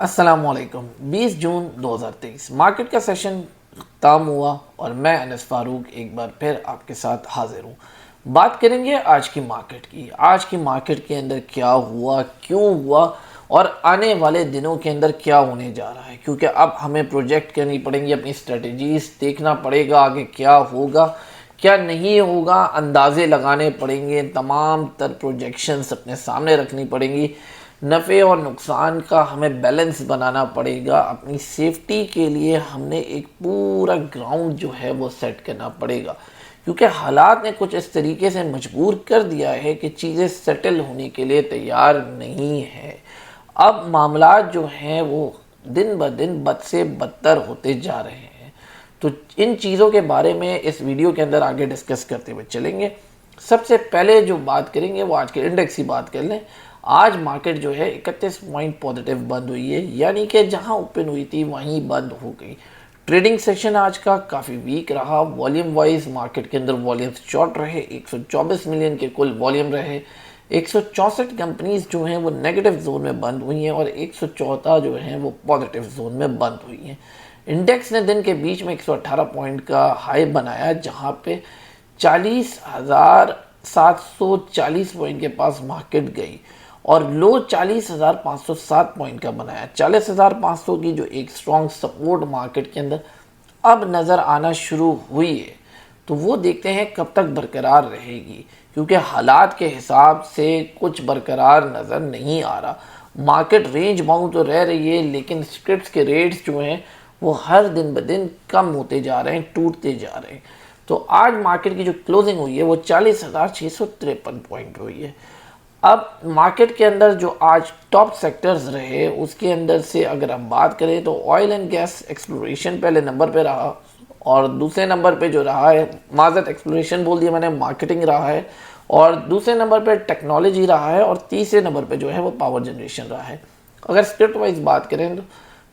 अस्सलामुअलैकुम। 20 जून 2023 मार्केट का सेशन खत्म हुआ और मैं अनस फारूक एक बार फिर आपके साथ हाजिर हूँ। बात करेंगे आज की मार्केट की। आज की मार्केट के अंदर क्या हुआ, क्यों हुआ और आने वाले दिनों के अंदर क्या होने जा रहा है, क्योंकि अब हमें प्रोजेक्ट करनी पड़ेंगी, अपनी स्ट्रेटजीज देखना पड़ेगा आगे क्या होगा क्या नहीं होगा, अंदाजे लगाने पड़ेंगे, तमाम तर प्रोजेक्शंस अपने सामने रखनी पड़ेंगी। नफ़े और नुकसान का हमें बैलेंस बनाना पड़ेगा। अपनी सेफ्टी के लिए हमने एक पूरा ग्राउंड जो है वो सेट करना पड़ेगा, क्योंकि हालात ने कुछ इस तरीके से मजबूर कर दिया है कि चीज़ें सेटल होने के लिए तैयार नहीं है। अब मामलात जो हैं वो दिन ब दिन बद से बदतर होते जा रहे हैं। तो इन चीज़ों के बारे में इस वीडियो के अंदर आगे डिस्कस करते हुए चलेंगे। सबसे पहले जो बात करेंगे वो आज के इंडेक्स की बात कर लें। आज मार्केट जो है 31 पॉइंट पॉजिटिव बंद हुई है, यानी कि जहां ओपन हुई थी वहीं बंद हो गई। ट्रेडिंग सेशन आज का काफ़ी वीक रहा। वॉल्यूम वाइज मार्केट के अंदर वॉल्यूम्स शॉर्ट रहे, 124 मिलियन के कुल वॉल्यूम रहे। 164 कंपनीज जो हैं वो नेगेटिव जोन में बंद हुई हैं और 114 जो हैं वो पॉजिटिव जोन में बंद हुई हैं। इंडेक्स ने दिन के बीच में 118 पॉइंट का हाई बनाया, जहां पे 40,740 पॉइंट के पास मार्केट गई और लो 40,507 पॉइंट का बनाया। 40,500 की जो एक स्ट्रॉन्ग सपोर्ट मार्केट के अंदर अब नज़र आना शुरू हुई है, तो वो देखते हैं कब तक बरकरार रहेगी, क्योंकि हालात के हिसाब से कुछ बरकरार नज़र नहीं आ रहा। मार्केट रेंज बाउंड तो रह रही है, लेकिन स्क्रिप्ट्स के रेट्स जो हैं वो हर दिन ब दिन कम होते जा रहे हैं, टूटते जा रहे हैं। तो आज मार्केट की जो क्लोजिंग हुई है वो 40,653 पॉइंट हुई है। अब मार्केट के अंदर जो आज टॉप सेक्टर्स रहे उसके अंदर से अगर हम बात करें तो ऑयल एंड गैस एक्सप्लोरेशन पहले नंबर पे रहा, और दूसरे नंबर पे जो रहा है, माजत एक्सप्लोरेशन बोल दिया मैंने, मार्केटिंग रहा है, और दूसरे नंबर पे टेक्नोलॉजी रहा है, और तीसरे नंबर पे जो है वो पावर जनरेशन रहा है। अगर स्क्रिप्ट वाइज बात करें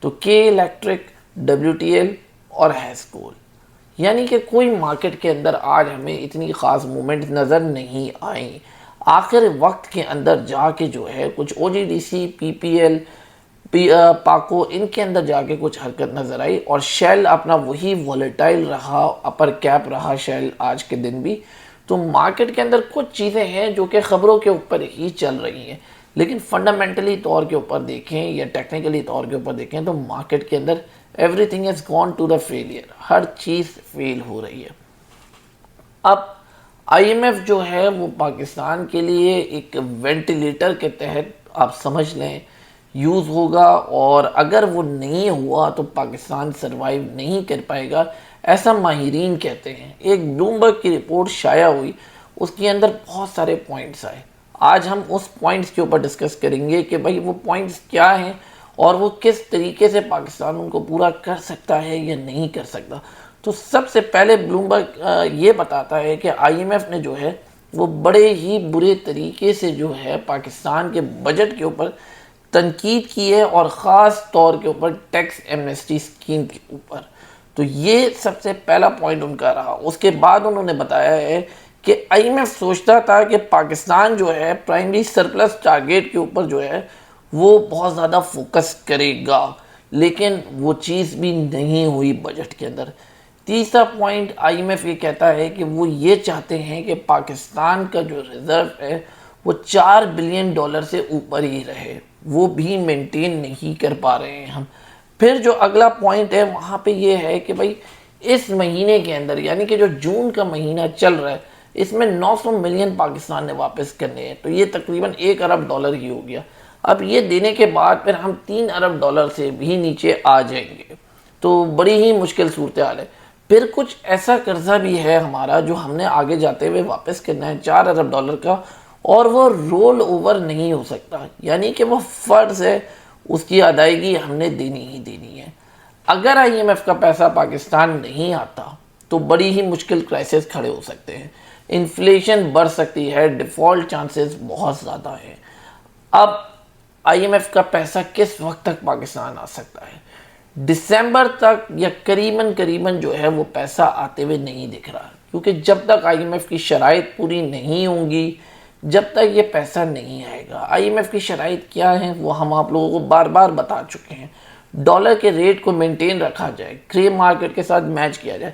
तो के इलेक्ट्रिक, WTL और हैस्कोल, यानी कि कोई मार्केट के अंदर आज हमें इतनी ख़ास मूवमेंट नज़र नहीं आई। आखिर वक्त के अंदर जाके जो है कुछ OGDC, PPL, पाको, इनके अंदर जाके कुछ हरकत नज़र आई, और शेल अपना वही वॉलेटाइल रहा, अपर कैप रहा शेल आज के दिन भी। तो मार्केट के अंदर कुछ चीज़ें हैं जो कि ख़बरों के ऊपर ही चल रही हैं, लेकिन फंडामेंटली तौर के ऊपर देखें या टेक्निकली तौर के ऊपर देखें तो मार्केट के अंदर everything is gone to the failure, हर चीज़ फेल हो रही है। अब IMF जो है वो पाकिस्तान के लिए एक वेंटिलेटर के तहत आप समझ लें यूज़ होगा, और अगर वो नहीं हुआ तो पाकिस्तान सरवाइव नहीं कर पाएगा, ऐसा माहिरीन कहते हैं। एक ब्लूमबर्ग की रिपोर्ट शाया हुई, उसके अंदर बहुत सारे पॉइंट्स आए। आज हम उस पॉइंट्स के ऊपर डिस्कस करेंगे कि भाई वो पॉइंट्स क्या हैं और वो किस तरीके से पाकिस्तान उनको पूरा कर सकता है या नहीं कर सकता। तो सबसे पहले ब्लूमबर्ग ये बताता है कि IMF ने जो है वो बड़े ही बुरे तरीके से जो है पाकिस्तान के बजट के ऊपर तनकीद की है, और ख़ास तौर के ऊपर टैक्स एमनेस्टी स्कीम के ऊपर। तो ये सबसे पहला पॉइंट उनका रहा। उसके बाद उन्होंने बताया है कि IMF सोचता था कि पाकिस्तान जो है प्राइमरी सरप्लस टारगेट के ऊपर जो है वो बहुत ज़्यादा फोकस करेगा, लेकिन वो चीज़ भी नहीं हुई बजट के अंदर। तीसरा पॉइंट IMF ये कहता है कि वो ये चाहते हैं कि पाकिस्तान का जो रिज़र्व है वो $4 बिलियन से ऊपर ही रहे, वो भी मेंटेन नहीं कर पा रहे हैं हम। फिर जो अगला पॉइंट है वहाँ पे ये है कि भाई इस महीने के अंदर, यानी कि जो जून का महीना चल रहा है, इसमें 900 मिलियन पाकिस्तान ने वापस करने हैं, तो ये तकरीबन $1 अरब ही हो गया। अब ये देने के बाद फिर हम $3 अरब से भी नीचे आ जाएंगे, तो बड़ी ही मुश्किल सूरत हाल है। फिर कुछ ऐसा कर्जा भी है हमारा जो हमने आगे जाते हुए वापस करना है $4 अरब का, और वो रोल ओवर नहीं हो सकता, यानी कि वो फ़र्ज है, उसकी अदायगी हमने देनी ही देनी है। अगर IMF का पैसा पाकिस्तान नहीं आता तो बड़ी ही मुश्किल क्राइसिस खड़े हो सकते हैं, इन्फ्लेशन बढ़ सकती है, डिफ़ॉल्ट चांसेस बहुत ज़्यादा हैं। अब IMF का पैसा किस वक्त तक पाकिस्तान आ सकता है? दिसंबर तक या करीबन जो है वो पैसा आते हुए नहीं दिख रहा, क्योंकि जब तक IMF की शराइत पूरी नहीं होंगी, जब तक ये पैसा नहीं आएगा। आईएमएफ की शराइत क्या है वो हम आप लोगों को बार बार बता चुके हैं। डॉलर के रेट को मेंटेन रखा जाए, ग्रे मार्केट के साथ मैच किया जाए।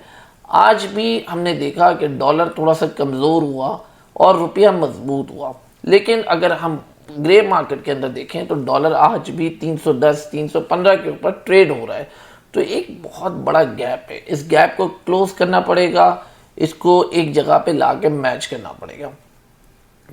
आज भी हमने देखा कि डॉलर थोड़ा सा कमज़ोर हुआ और रुपया मजबूत हुआ, लेकिन अगर हम ग्रे मार्केट के अंदर देखें तो डॉलर आज भी 310 315 के ऊपर ट्रेड हो रहा है। तो एक बहुत बड़ा गैप है, इस गैप को क्लोज करना पड़ेगा, इसको एक जगह पे ला के मैच करना पड़ेगा।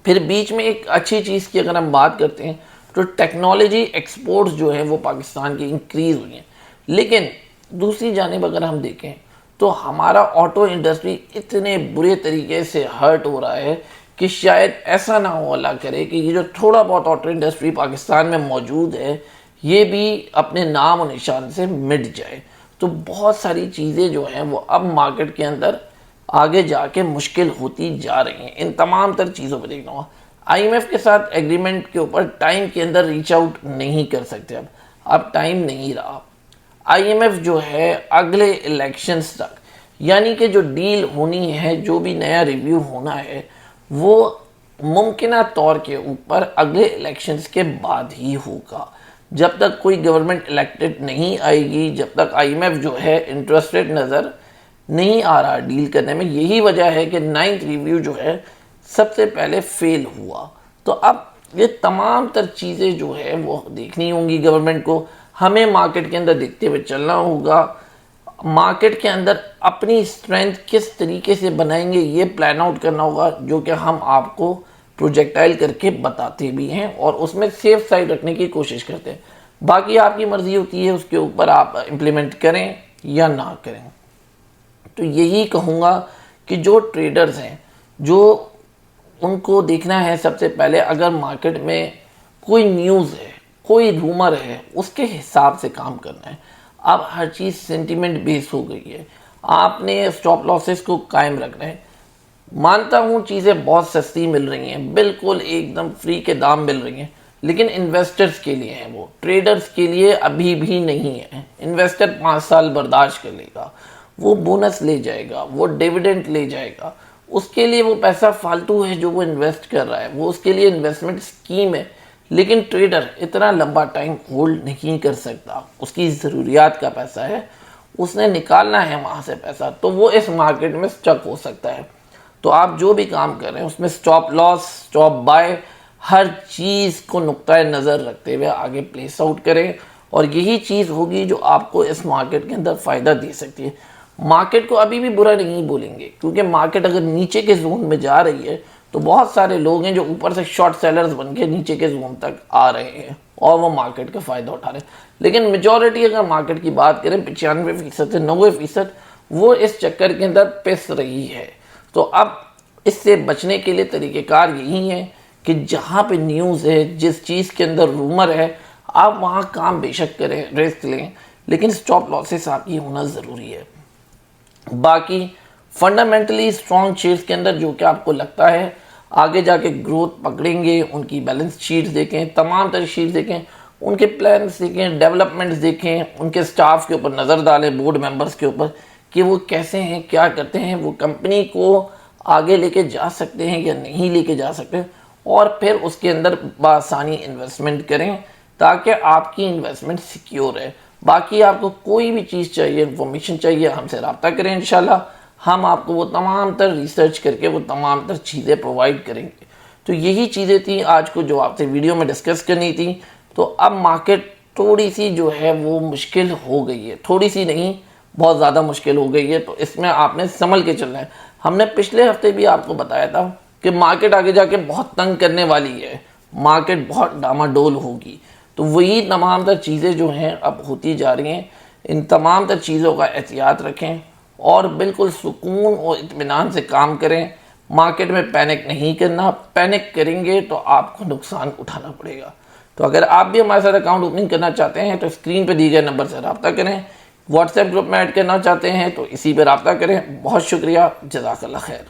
फिर बीच में एक अच्छी चीज़ की अगर हम बात करते हैं तो टेक्नोलॉजी एक्सपोर्ट्स जो है वो पाकिस्तान की इंक्रीज़ हुई हैं, लेकिन दूसरी जानिब अगर हम देखें तो हमारा ऑटो इंडस्ट्री इतने बुरे तरीके से हर्ट हो रहा है कि शायद ऐसा ना हो अल्लाह करे कि ये जो थोड़ा बहुत ऑटो इंडस्ट्री पाकिस्तान में मौजूद है ये भी अपने नाम और निशान से मिट जाए। तो बहुत सारी चीज़ें जो हैं वो अब मार्केट के अंदर आगे जाके मुश्किल होती जा रही हैं। इन तमाम तर चीज़ों पर देखना होगा। आईएमएफ के साथ एग्रीमेंट के ऊपर टाइम के अंदर रीच आउट नहीं कर सकते, अब टाइम नहीं रहा। आईएमएफ जो है अगले इलेक्शंस तक, यानी कि जो डील होनी है, जो भी नया रिव्यू होना है, वो मुमकिन तौर के ऊपर अगले इलेक्शंस के बाद ही होगा। जब तक कोई गवर्नमेंट इलेक्टेड नहीं आएगी, जब तक आईएमएफ जो है इंटरेस्टेड नज़र नहीं आ रहा डील करने में। यही वजह है कि 9th रिव्यू जो है सबसे पहले फेल हुआ। तो अब ये तमाम तर चीज़ें जो है वो देखनी होंगी गवर्नमेंट को। हमें मार्केट के अंदर देखते हुए चलना होगा, मार्केट के अंदर अपनी स्ट्रेंथ किस तरीके से बनाएंगे ये प्लान आउट करना होगा, जो कि हम आपको प्रोजेक्टाइल करके बताते भी हैं और उसमें सेफ साइड रखने की कोशिश करते हैं। बाकी आपकी मर्ज़ी होती है, उसके ऊपर आप इम्प्लीमेंट करें या ना करें। तो यही कहूँगा कि जो ट्रेडर्स हैं, जो उनको देखना है सबसे पहले, अगर मार्केट में कोई न्यूज़ है, कोई रूमर है, उसके हिसाब से काम करना है। अब हर चीज़ सेंटीमेंट बेस हो गई है, आपने स्टॉप लॉसेस को कायम रखना है। मानता हूँ चीज़ें बहुत सस्ती मिल रही हैं, बिल्कुल एकदम फ्री के दाम मिल रही हैं, लेकिन इन्वेस्टर्स के लिए हैं वो, ट्रेडर्स के लिए अभी भी नहीं है। इन्वेस्टर 5 साल बर्दाश्त कर लेगा, वो बोनस ले जाएगा, वो डिविडेंड ले जाएगा, उसके लिए वो पैसा फालतू है जो वो इन्वेस्ट कर रहा है, वो उसके लिए इन्वेस्टमेंट स्कीम है। लेकिन ट्रेडर इतना लंबा टाइम होल्ड नहीं कर सकता, उसकी ज़रूरियात का पैसा है, उसने निकालना है वहाँ से पैसा, तो वो इस मार्केट में स्टक हो सकता है। तो आप जो भी काम कर रहे हैं उसमें स्टॉप लॉस, स्टॉप बाय, हर चीज़ को नुक्ता नज़र रखते हुए आगे प्लेस आउट करें, और यही चीज़ होगी जो आपको इस मार्केट के अंदर फ़ायदा दे सकती है। मार्केट को अभी भी बुरा नहीं बोलेंगे, क्योंकि मार्केट अगर नीचे के जोन में जा रही है तो बहुत सारे लोग हैं जो ऊपर से शॉर्ट सेलर्स बन के नीचे के जोन तक आ रहे हैं और वो मार्केट का फ़ायदा उठा रहे हैं। लेकिन मेजॉरिटी अगर मार्केट की बात करें 95% से 90% वो इस चक्कर के अंदर पिस रही है। तो अब इससे बचने के लिए तरीक़ेकार यही है कि जहाँ पे न्यूज़ है, जिस चीज़ के अंदर रूमर है, आप वहाँ काम बेशक करें, रिस्क लें, लेकिन स्टॉप लॉसेस आपकी होना ज़रूरी है। बाकी फंडामेंटली स्ट्रॉन्ग शेयर्स के अंदर जो कि आपको लगता है आगे जाके ग्रोथ पकड़ेंगे, उनकी बैलेंस शीट्स देखें, तमाम तरह शीट्स देखें, उनके प्लान्स देखें, डेवलपमेंट्स देखें, उनके स्टाफ के ऊपर नज़र डालें, बोर्ड मेंबर्स के ऊपर कि वो कैसे हैं, क्या करते हैं, वो कंपनी को आगे लेके जा सकते हैं या नहीं लेके जा सकते, और फिर उसके अंदर बासानी इन्वेस्टमेंट करें ताकि आपकी इन्वेस्टमेंट सिक्योर है। बाकी आपको कोई भी चीज़ चाहिए, इन्फॉर्मेशन चाहिए, हमसे रब्ता करें, इंशाल्लाह हम आपको वो तमाम तर रिसर्च करके वो तमाम तर चीज़ें प्रोवाइड करेंगे। तो यही चीज़ें थी आज को जो आपसे वीडियो में डिस्कस करनी थी। तो अब मार्केट थोड़ी सी जो है वो मुश्किल हो गई है, थोड़ी सी नहीं बहुत ज़्यादा मुश्किल हो गई है, तो इसमें आपने संभल के चलना है। हमने पिछले हफ्ते भी आपको बताया था कि मार्केट आगे जाके बहुत तंग करने वाली है, मार्केट बहुत डामाडोल होगी। तो वही तमाम तर चीज़ें जो हैं अब होती जा रही हैं। इन तमाम तर चीज़ों का एहतियात रखें और बिल्कुल सुकून और इत्मीनान से काम करें। मार्केट में पैनिक नहीं करना, पैनिक करेंगे तो आपको नुकसान उठाना पड़ेगा। तो अगर आप भी हमारे साथ अकाउंट ओपनिंग करना चाहते हैं तो स्क्रीन पर दिए गए नंबर से रब्ता करें। व्हाट्सएप ग्रुप में ऐड करना चाहते हैं तो इसी पर रब्ता करें। बहुत शुक्रिया, जज़ाकल्लाह खैर।